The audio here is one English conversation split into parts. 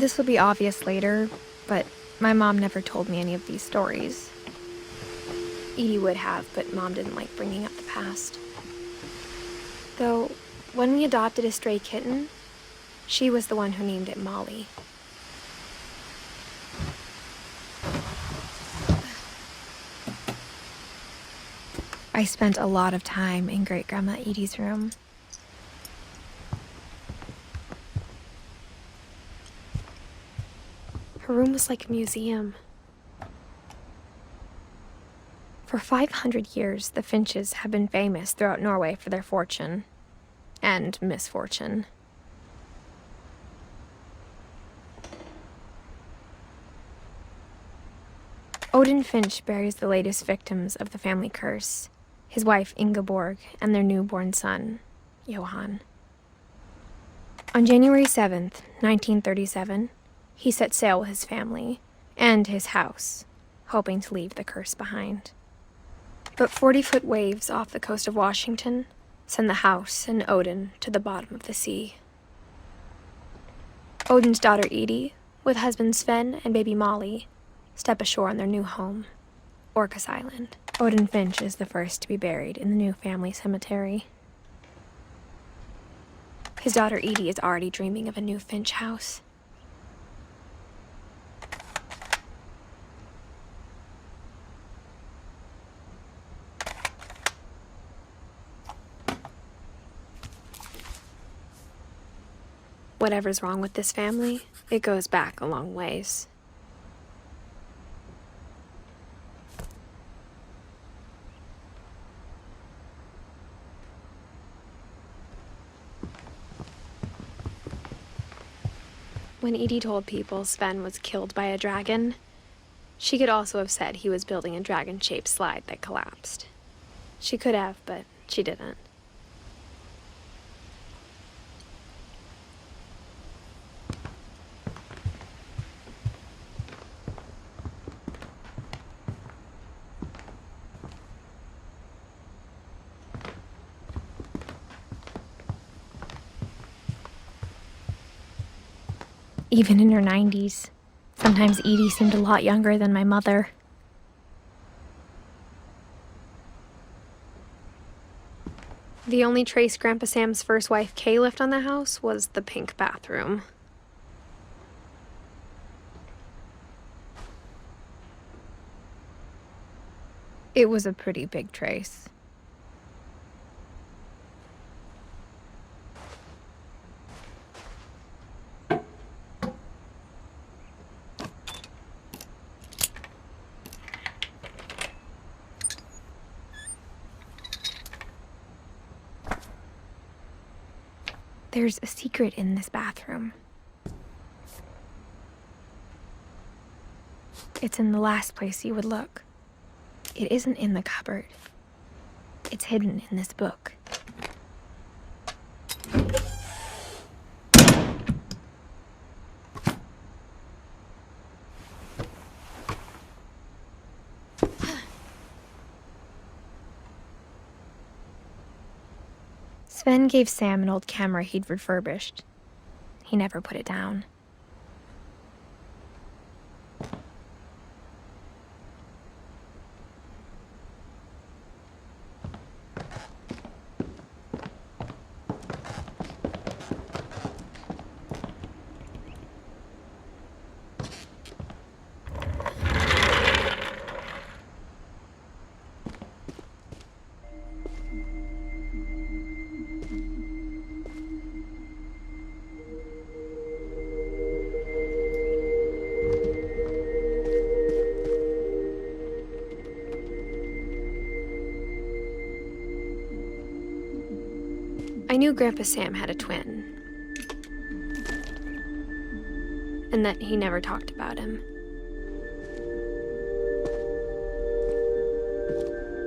This will be obvious later, but my mom never told me any of these stories. Edie would have, but Mom didn't like bringing up the past. Though, when we adopted a stray kitten, she was the one who named it Molly. I spent a lot of time in Great-Grandma Edie's room. Her room was like a museum. For 500 years, the Finches have been famous throughout Norway for their fortune and misfortune. Odin Finch buries the latest victims of the family curse, his wife Ingeborg and their newborn son, Johan. On January 7th, 1937, he set sail with his family and his house, hoping to leave the curse behind. But 40-foot waves off the coast of Washington send the house and Odin to the bottom of the sea. Odin's daughter Edie, with husband Sven and baby Molly, step ashore on their new home, Orcas Island. Odin Finch is the first to be buried in the new family cemetery. His daughter Edie is already dreaming of a new Finch house. Whatever's wrong with this family, it goes back a long ways. When Edie told people Sven was killed by a dragon, she could also have said he was building a dragon-shaped slide that collapsed. She could have, but she didn't. Even in her 90s, sometimes Edie seemed a lot younger than my mother. The only trace Grandpa Sam's first wife Kay left on the house was the pink bathroom. It was a pretty big trace. There's a secret in this bathroom. It's in the last place you would look. It isn't in the cupboard. It's hidden in this book. Sven gave Sam an old camera he'd refurbished. He never put it down. I knew Grandpa Sam had a twin, and that he never talked about him.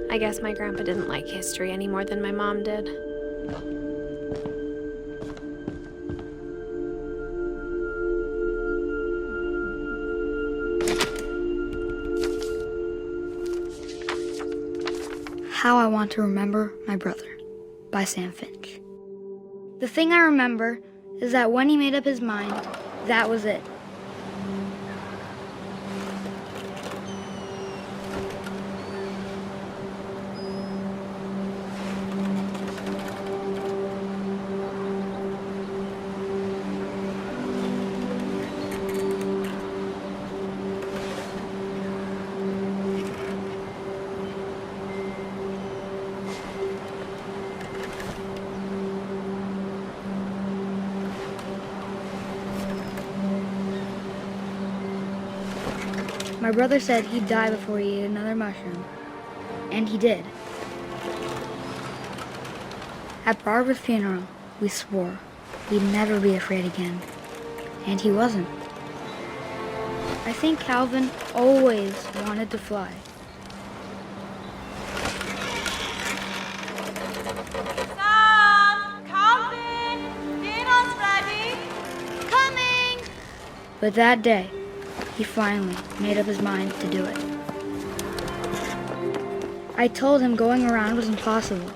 I guess my grandpa didn't like history any more than my mom did. How I Want to Remember My Brother by Sam Finch. The thing I remember is that when he made up his mind, that was it. My brother said he'd die before he ate another mushroom. And he did. At Barbara's funeral, we swore we'd never be afraid again. And he wasn't. I think Calvin always wanted to fly. Sam! Calvin! Dinner's ready! Coming! But that day, he finally made up his mind to do it. I told him going around was impossible.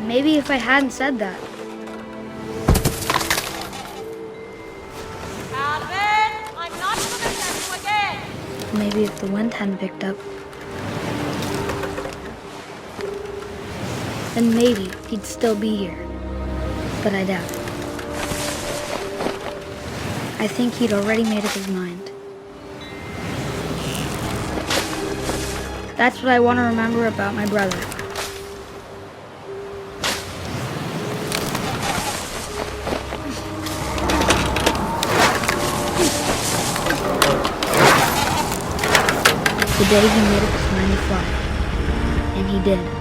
Maybe if I hadn't said that, Calvin! I'm not going to tell you again! maybe if the wind hadn't picked up, then maybe he'd still be here. But I doubt it. I think he'd already made up his mind. That's what I want to remember about my brother. The day he made up his mind to fly. And he did.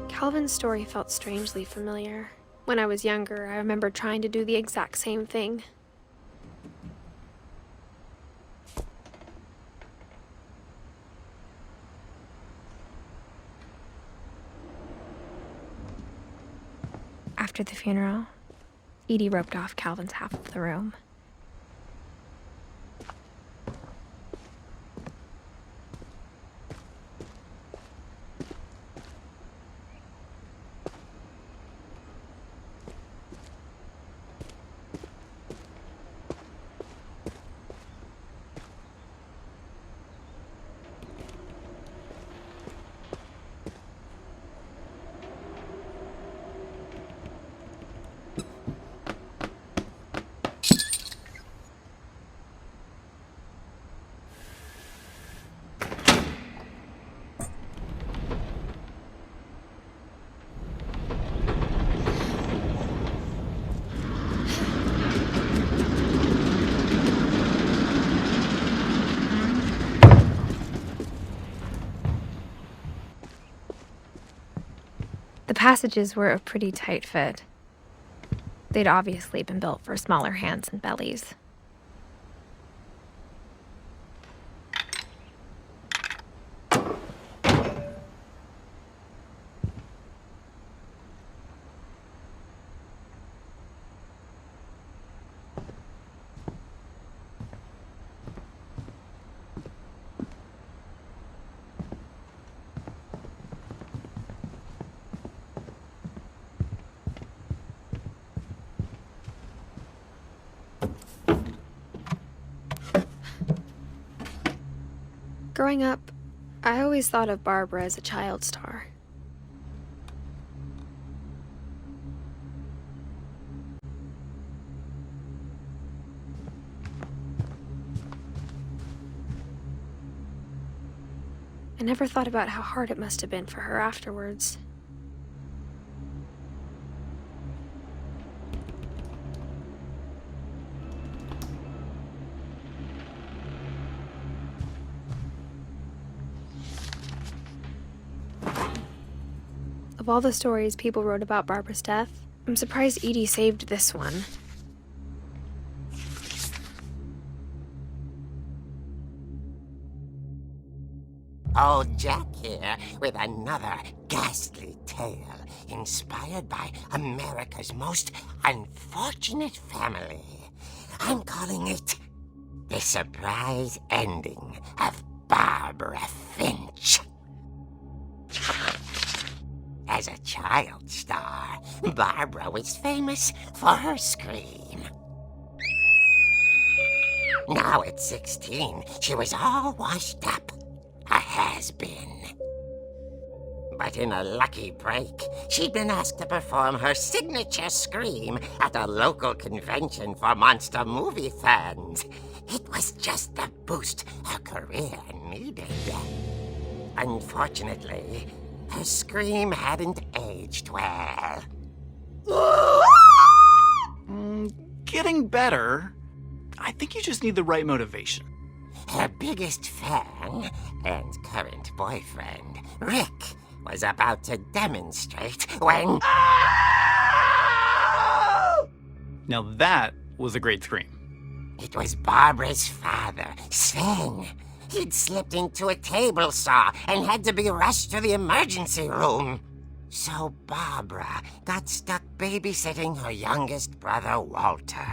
Calvin's story felt strangely familiar. When I was younger, I remember trying to do the exact same thing. After the funeral, Edie roped off Calvin's half of the room. The passages were a pretty tight fit. They'd obviously been built for smaller hands and bellies. Growing up, I always thought of Barbara as a child star. I never thought about how hard it must have been for her afterwards. Of all the stories people wrote about Barbara's death, I'm surprised Edie saved this one. Old Jack here with another ghastly tale inspired by America's most unfortunate family. I'm calling it The Surprise Ending of Barbara Finch. As a child star, Barbara was famous for her scream. Now at 16, she was all washed up. A has-been. But in a lucky break, she'd been asked to perform her signature scream at a local convention for monster movie fans. It was just the boost her career needed. Unfortunately, her scream hadn't aged well. Getting better. I think you just need the right motivation. Her biggest fan and current boyfriend, Rick, was about to demonstrate when... Now that was a great scream. It was Barbara's father, Sven. He'd slipped into a table saw and had to be rushed to the emergency room. So Barbara got stuck babysitting her youngest brother, Walter.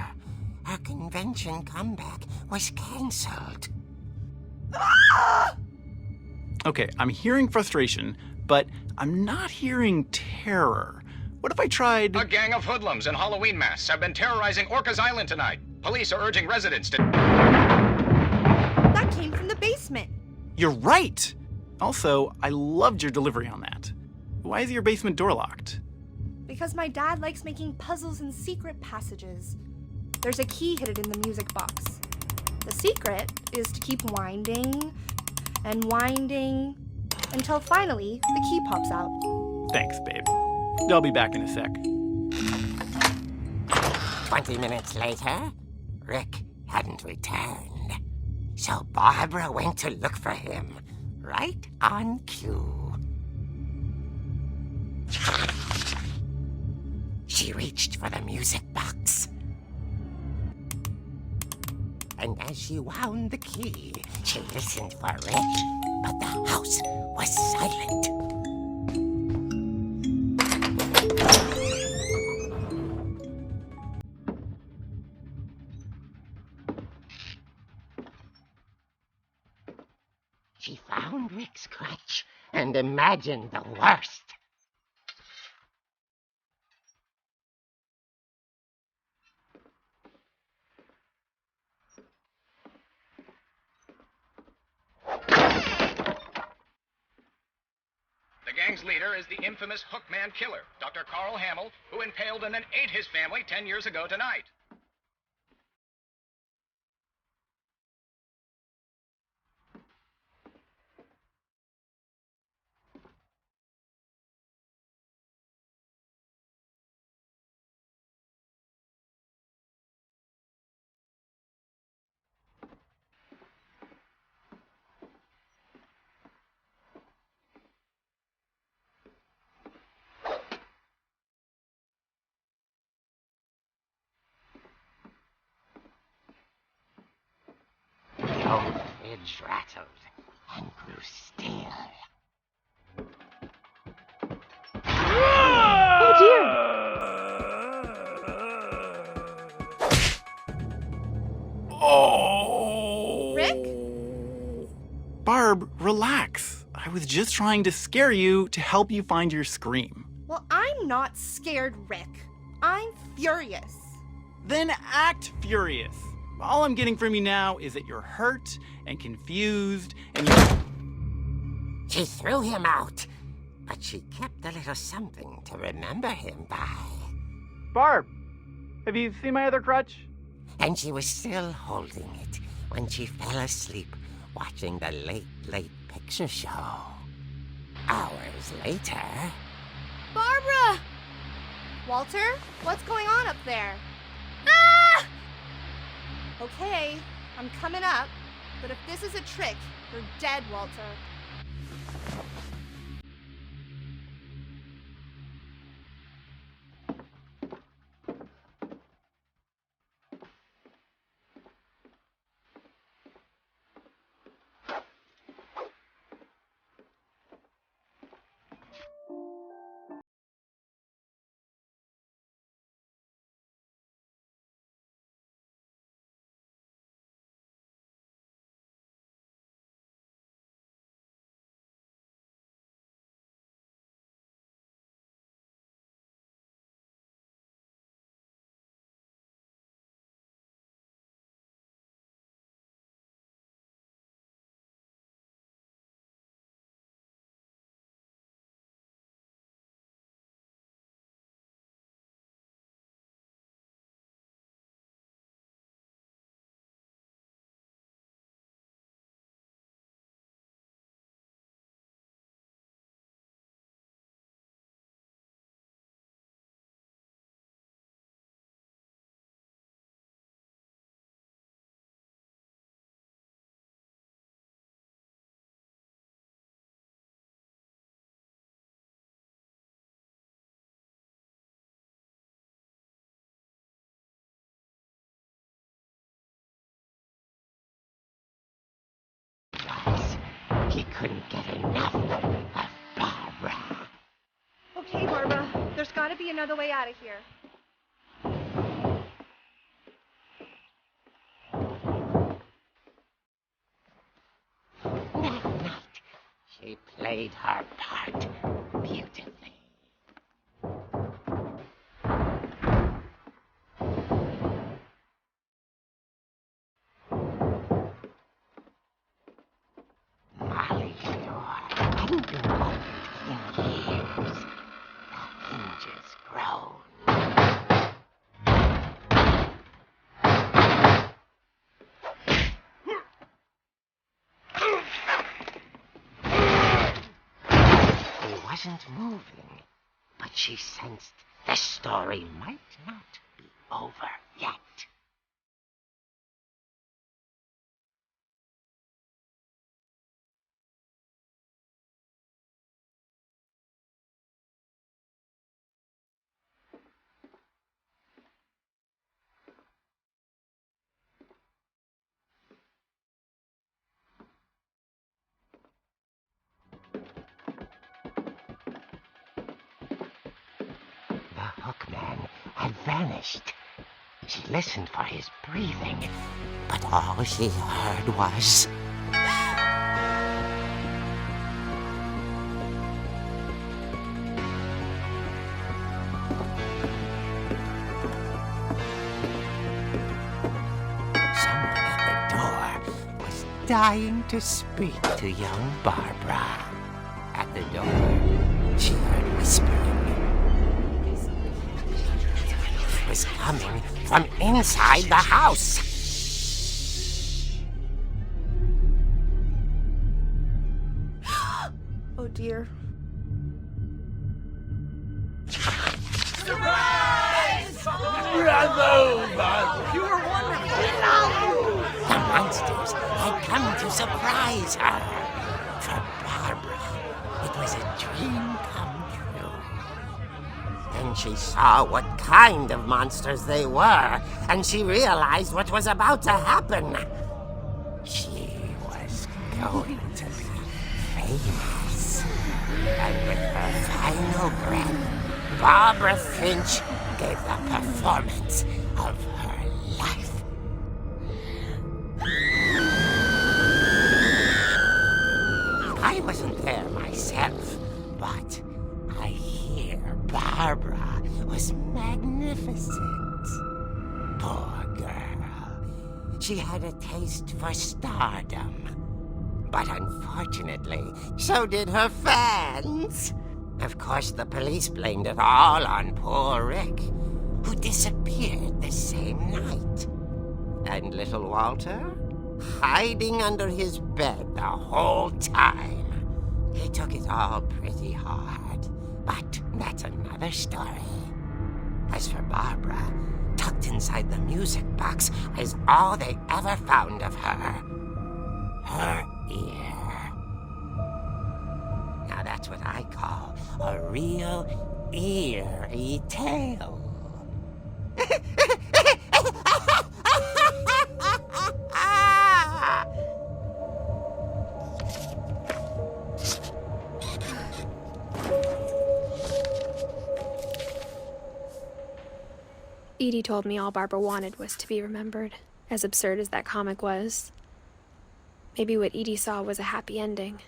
Her convention comeback was cancelled. Okay, I'm hearing frustration, but I'm not hearing terror. What if I tried... A gang of hoodlums in Halloween masks have been terrorizing Orcas Island tonight. Police are urging residents to... That came from the basement. You're right! Also, I loved your delivery on that. Why is your basement door locked? Because my dad likes making puzzles and secret passages. There's a key hidden in the music box. The secret is to keep winding and winding until finally the key pops out. Thanks, babe. I'll be back in a sec. 20 minutes later, Rick hadn't returned. So Barbara went to look for him, right on cue. She reached for the music box. And as she wound the key, she listened for Rick, but the house was silent. She found Rick's crutch and imagined the worst. The gang's leader is the infamous Hookman killer, Dr. Carl Hamill, who impaled and then ate his family 10 years ago tonight. The old fridge rattled and grew still. Oh dear! Oh! Rick? Barb, relax. I was just trying to scare you to help you find your scream. Well, I'm not scared, Rick. I'm furious. Then act furious. All I'm getting from you now is that you're hurt and confused and you're... She threw him out, but she kept a little something to remember him by. Barb, have you seen my other crutch? And she was still holding it when she fell asleep watching the late picture show. Hours later... Barbara! Walter, what's going on up there? Ah! Okay, I'm coming up, but if this is a trick, you're dead, Walter. couldn't get enough of Barbara. Okay, Barbara, there's gotta be another way out of here. That night, she played her part beautifully. Molly's door hadn't been opened in years. The hinges groaned. He wasn't moving, but she sensed the story might not be over yet. The hookman had vanished. She listened for his breathing, but all she heard was... Someone at the door was dying to speak to young Barbara. At the door, she heard whispering. It was coming from inside the house. Oh dear. The monsters had come to surprise her. For Barbara, it was a dream come true. Then she saw what kind of monsters they were, and she realized what was about to happen. She was going to be famous. And with her final breath, Barbara Finch gave the performance of her life. I wasn't there myself, but I hear Barbara was magnificent. Poor girl. She had a taste for stardom. But unfortunately, so did her fans. Of course, the police blamed it all on poor Rick, who disappeared the same night. And little Walter? Hiding under his bed the whole time. He took it all pretty hard, but that's another story. As for Barbara, tucked inside the music box is all they ever found of her. Her ear. Now that's what I call a real eerie tale. Edie told me all Barbara wanted was to be remembered, as absurd as that comic was. Maybe what Edie saw was a happy ending.